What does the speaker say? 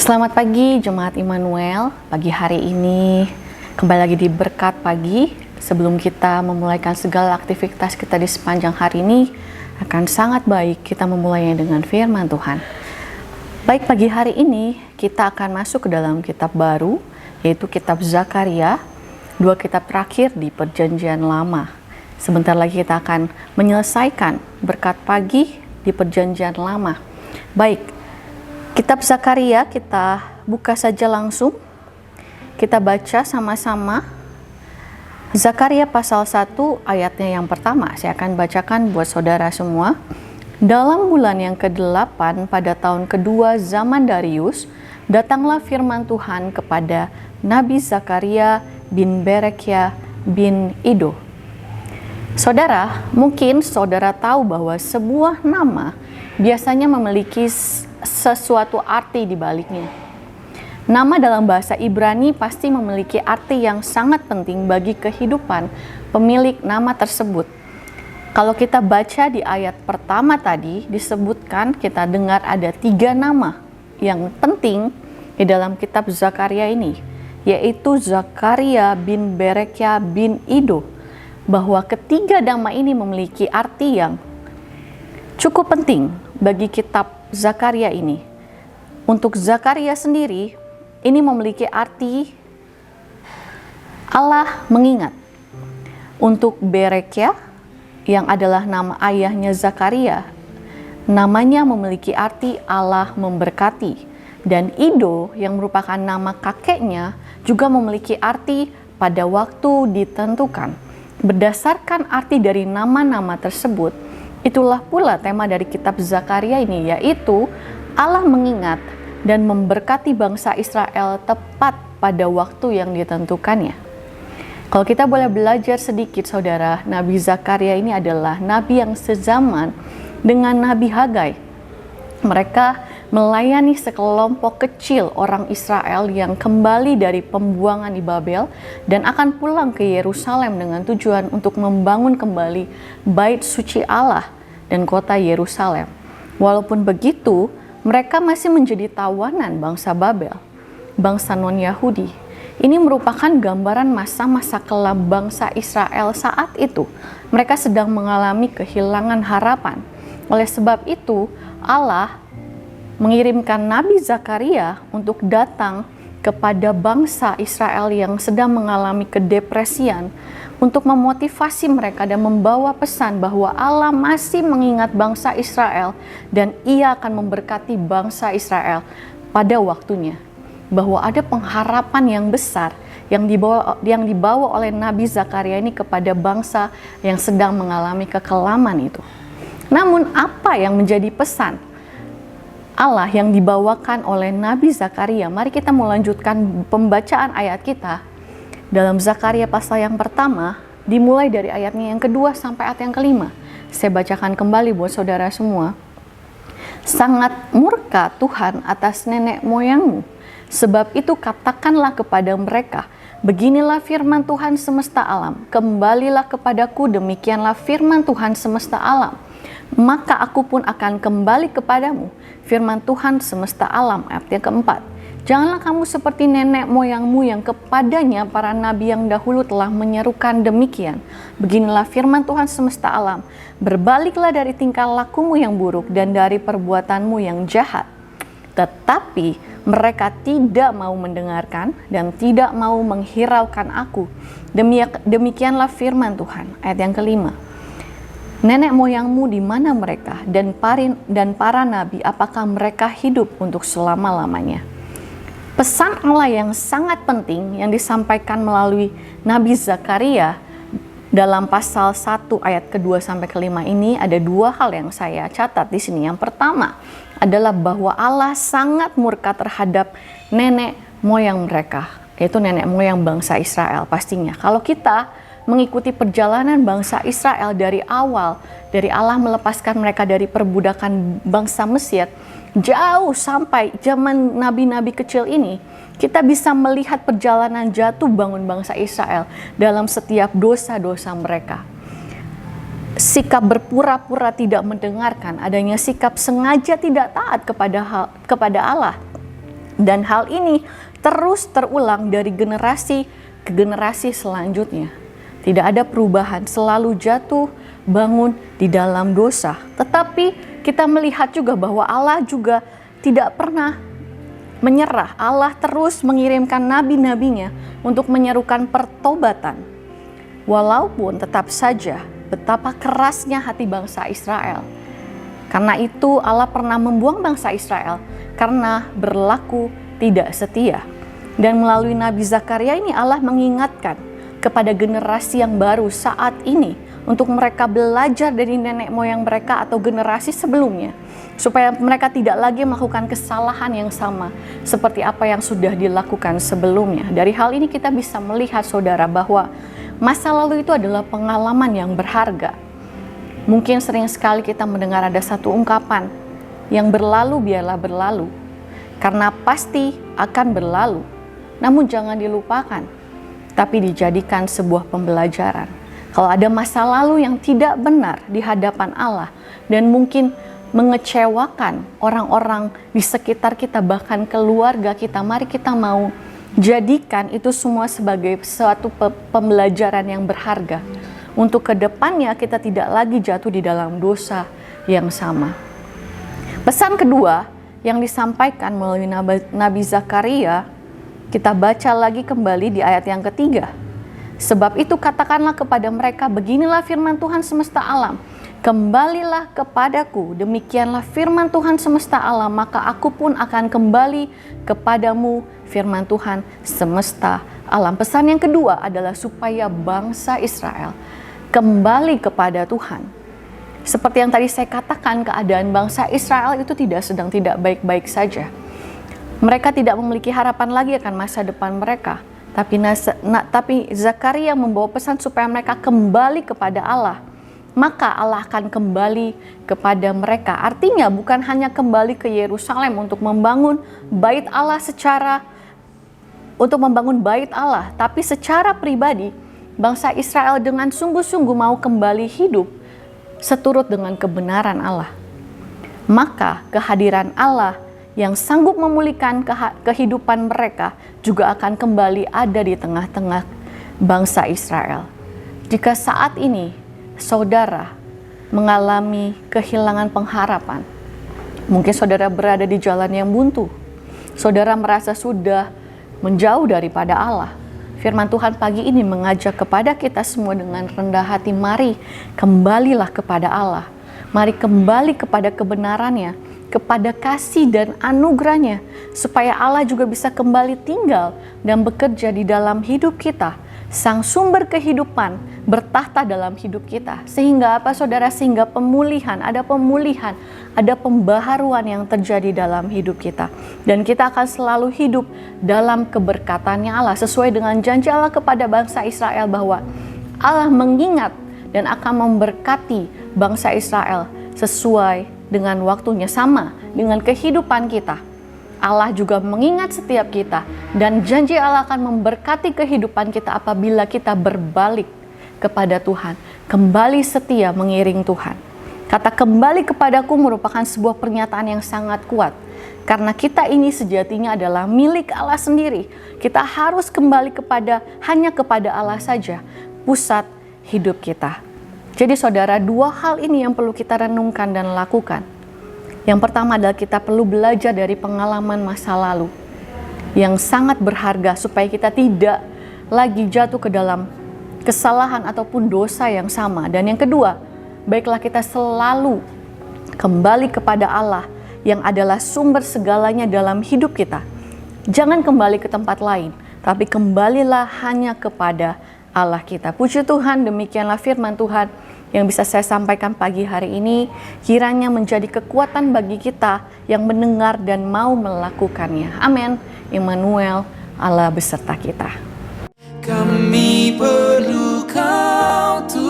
Selamat pagi Jemaat Immanuel. Pagi hari ini kembali lagi di Berkat Pagi. Sebelum kita memulaikan segala aktivitas kita di sepanjang hari ini, akan sangat baik kita memulainya dengan firman Tuhan. Baik, pagi hari ini kita akan masuk ke dalam kitab baru, yaitu kitab Zakaria, dua kitab terakhir di Perjanjian Lama. Sebentar lagi kita akan menyelesaikan Berkat Pagi di Perjanjian Lama. Baik, kitab Zakaria kita buka saja langsung. Kita baca sama-sama. Zakaria pasal 1 ayatnya yang pertama. Saya akan bacakan buat saudara semua. Dalam bulan yang ke-8 pada tahun kedua zaman Darius, datanglah firman Tuhan kepada Nabi Zakaria bin Berekia bin Ido. Saudara, mungkin saudara tahu bahwa sebuah nama biasanya memiliki sesuatu arti di baliknya. Nama dalam bahasa Ibrani pasti memiliki arti yang sangat penting bagi kehidupan pemilik nama tersebut. Kalau kita baca di ayat pertama tadi, disebutkan kita dengar ada 3 nama yang penting di dalam kitab Zakaria ini, yaitu Zakaria bin Berekia bin Ido. Bahwa ketiga nama ini memiliki arti yang cukup penting bagi kitab Zakaria ini. Untuk Zakaria sendiri, ini memiliki arti Allah mengingat. Untuk Berekia, yang adalah nama ayahnya Zakaria, namanya memiliki arti Allah memberkati. Dan Ido, yang merupakan nama kakeknya, juga memiliki arti pada waktu ditentukan. Berdasarkan arti dari nama-nama tersebut, itulah pula tema dari kitab Zakaria ini, yaitu Allah mengingat dan memberkati bangsa Israel tepat pada waktu yang ditentukannya. Kalau kita boleh belajar sedikit, saudara, Nabi Zakaria ini adalah nabi yang sezaman dengan Nabi Hagai. Mereka melayani sekelompok kecil orang Israel yang kembali dari pembuangan di Babel dan akan pulang ke Yerusalem dengan tujuan untuk membangun kembali bait suci Allah dan kota Yerusalem. Walaupun begitu, mereka masih menjadi tawanan bangsa Babel, bangsa non-Yahudi. Ini merupakan gambaran masa-masa kelam bangsa Israel saat itu. Mereka sedang mengalami kehilangan harapan. Oleh sebab itu, Allah mengirimkan Nabi Zakaria untuk datang kepada bangsa Israel yang sedang mengalami kedepresian untuk memotivasi mereka dan membawa pesan bahwa Allah masih mengingat bangsa Israel dan Ia akan memberkati bangsa Israel pada waktunya. Bahwa ada pengharapan yang besar yang dibawa oleh Nabi Zakaria ini kepada bangsa yang sedang mengalami kekelaman itu. Namun apa yang menjadi pesan Allah yang dibawakan oleh Nabi Zakaria? Mari kita melanjutkan pembacaan ayat kita dalam Zakaria pasal yang pertama, dimulai dari ayatnya yang kedua sampai ayat yang kelima. Saya bacakan kembali buat saudara semua. Sangat murka Tuhan atas nenek moyangmu, sebab itu katakanlah kepada mereka, beginilah firman Tuhan semesta alam, kembalilah kepadaku, demikianlah firman Tuhan semesta alam, maka aku pun akan kembali kepadamu. Firman Tuhan semesta alam, ayat yang keempat. Janganlah kamu seperti nenek moyangmu yang kepadanya para nabi yang dahulu telah menyerukan demikian. Beginilah firman Tuhan semesta alam, berbaliklah dari tingkah lakumu yang buruk dan dari perbuatanmu yang jahat. Tetapi mereka tidak mau mendengarkan dan tidak mau menghiraukan aku. Demikianlah firman Tuhan, ayat yang kelima. Nenek moyangmu di mana mereka dan para nabi, apakah mereka hidup untuk selama-lamanya? Pesan Allah yang sangat penting yang disampaikan melalui Nabi Zakaria dalam pasal 1 ayat kedua sampai kelima ini, ada 2 hal yang saya catat di sini. Yang pertama adalah bahwa Allah sangat murka terhadap nenek moyang mereka, yaitu nenek moyang bangsa Israel pastinya. Kalau kita mengikuti perjalanan bangsa Israel dari awal, dari Allah melepaskan mereka dari perbudakan bangsa Mesir, jauh sampai zaman nabi-nabi kecil ini, kita bisa melihat perjalanan jatuh bangun bangsa Israel dalam setiap dosa-dosa mereka. Sikap berpura-pura tidak mendengarkan, adanya sikap sengaja tidak taat kepada Allah, Dan hal ini terus terulang dari generasi ke generasi selanjutnya. Tidak ada perubahan, selalu jatuh bangun di dalam dosa. Tetapi kita melihat juga bahwa Allah juga tidak pernah menyerah. Allah terus mengirimkan nabi-nabinya untuk menyerukan pertobatan. Walaupun tetap saja betapa kerasnya hati bangsa Israel. Karena itu Allah pernah membuang bangsa Israel karena berlaku tidak setia. Dan melalui Nabi Zakaria ini Allah mengingatkan kepada generasi yang baru saat ini untuk mereka belajar dari nenek moyang mereka atau generasi sebelumnya, supaya mereka tidak lagi melakukan kesalahan yang sama seperti apa yang sudah dilakukan sebelumnya. Dari hal ini kita bisa melihat, saudara, bahwa masa lalu itu adalah pengalaman yang berharga. Mungkin sering sekali kita mendengar ada satu ungkapan, yang berlalu biarlah berlalu, karena pasti akan berlalu. Namun jangan dilupakan, tapi dijadikan sebuah pembelajaran. Kalau ada masa lalu yang tidak benar di hadapan Allah dan mungkin mengecewakan orang-orang di sekitar kita, bahkan keluarga kita, mari kita mau jadikan itu semua sebagai suatu pembelajaran yang berharga. Untuk kedepannya kita tidak lagi jatuh di dalam dosa yang sama. Pesan kedua yang disampaikan melalui Nabi Zakaria, kita baca lagi kembali di ayat yang ketiga. Sebab itu katakanlah kepada mereka, beginilah firman Tuhan semesta alam, kembalilah kepadaku, demikianlah firman Tuhan semesta alam, maka aku pun akan kembali kepadamu, firman Tuhan semesta alam. Pesan yang kedua adalah supaya bangsa Israel kembali kepada Tuhan. Seperti yang tadi saya katakan, keadaan bangsa Israel itu sedang tidak baik-baik saja. Mereka tidak memiliki harapan lagi akan masa depan mereka. Tapi Zakaria membawa pesan supaya mereka kembali kepada Allah. Maka Allah akan kembali kepada mereka. Artinya bukan hanya kembali ke Yerusalem untuk membangun bait Allah tapi secara pribadi bangsa Israel dengan sungguh-sungguh mau kembali hidup seturut dengan kebenaran Allah. Maka kehadiran Allah yang sanggup memulihkan kehidupan mereka juga akan kembali ada di tengah-tengah bangsa Israel. Jika saat ini saudara mengalami kehilangan pengharapan, mungkin saudara berada di jalan yang buntu, saudara merasa sudah menjauh daripada Allah, firman Tuhan pagi ini mengajak kepada kita semua dengan rendah hati, mari kembalilah kepada Allah. Mari kembali kepada kebenarannya, kepada kasih dan anugerahnya, supaya Allah juga bisa kembali tinggal dan bekerja di dalam hidup kita. Sang sumber kehidupan bertahta dalam hidup kita. Sehingga apa, saudara? Sehingga ada pembaharuan yang terjadi dalam hidup kita. Dan kita akan selalu hidup dalam keberkatannya Allah, sesuai dengan janji Allah kepada bangsa Israel bahwa Allah mengingat dan akan memberkati bangsa Israel sesuai dengan waktunya, sama dengan kehidupan kita. Allah juga mengingat setiap kita dan janji Allah akan memberkati kehidupan kita apabila kita berbalik kepada Tuhan, kembali setia mengiring Tuhan. Kata kembali kepadaku merupakan sebuah pernyataan yang sangat kuat, karena kita ini sejatinya adalah milik Allah sendiri. Kita harus kembali hanya kepada Allah saja, pusat hidup kita. Jadi saudara, dua hal ini yang perlu kita renungkan dan lakukan. Yang pertama adalah kita perlu belajar dari pengalaman masa lalu yang sangat berharga supaya kita tidak lagi jatuh ke dalam kesalahan ataupun dosa yang sama. Dan yang kedua, baiklah kita selalu kembali kepada Allah yang adalah sumber segalanya dalam hidup kita. Jangan kembali ke tempat lain, tapi kembalilah hanya kepada Allah kita. Puji Tuhan, demikianlah firman Tuhan yang bisa saya sampaikan pagi hari ini. Kiranya menjadi kekuatan bagi kita yang mendengar dan mau melakukannya. Amin. Immanuel, Allah beserta kita. Kami perlu Kau Tuhan.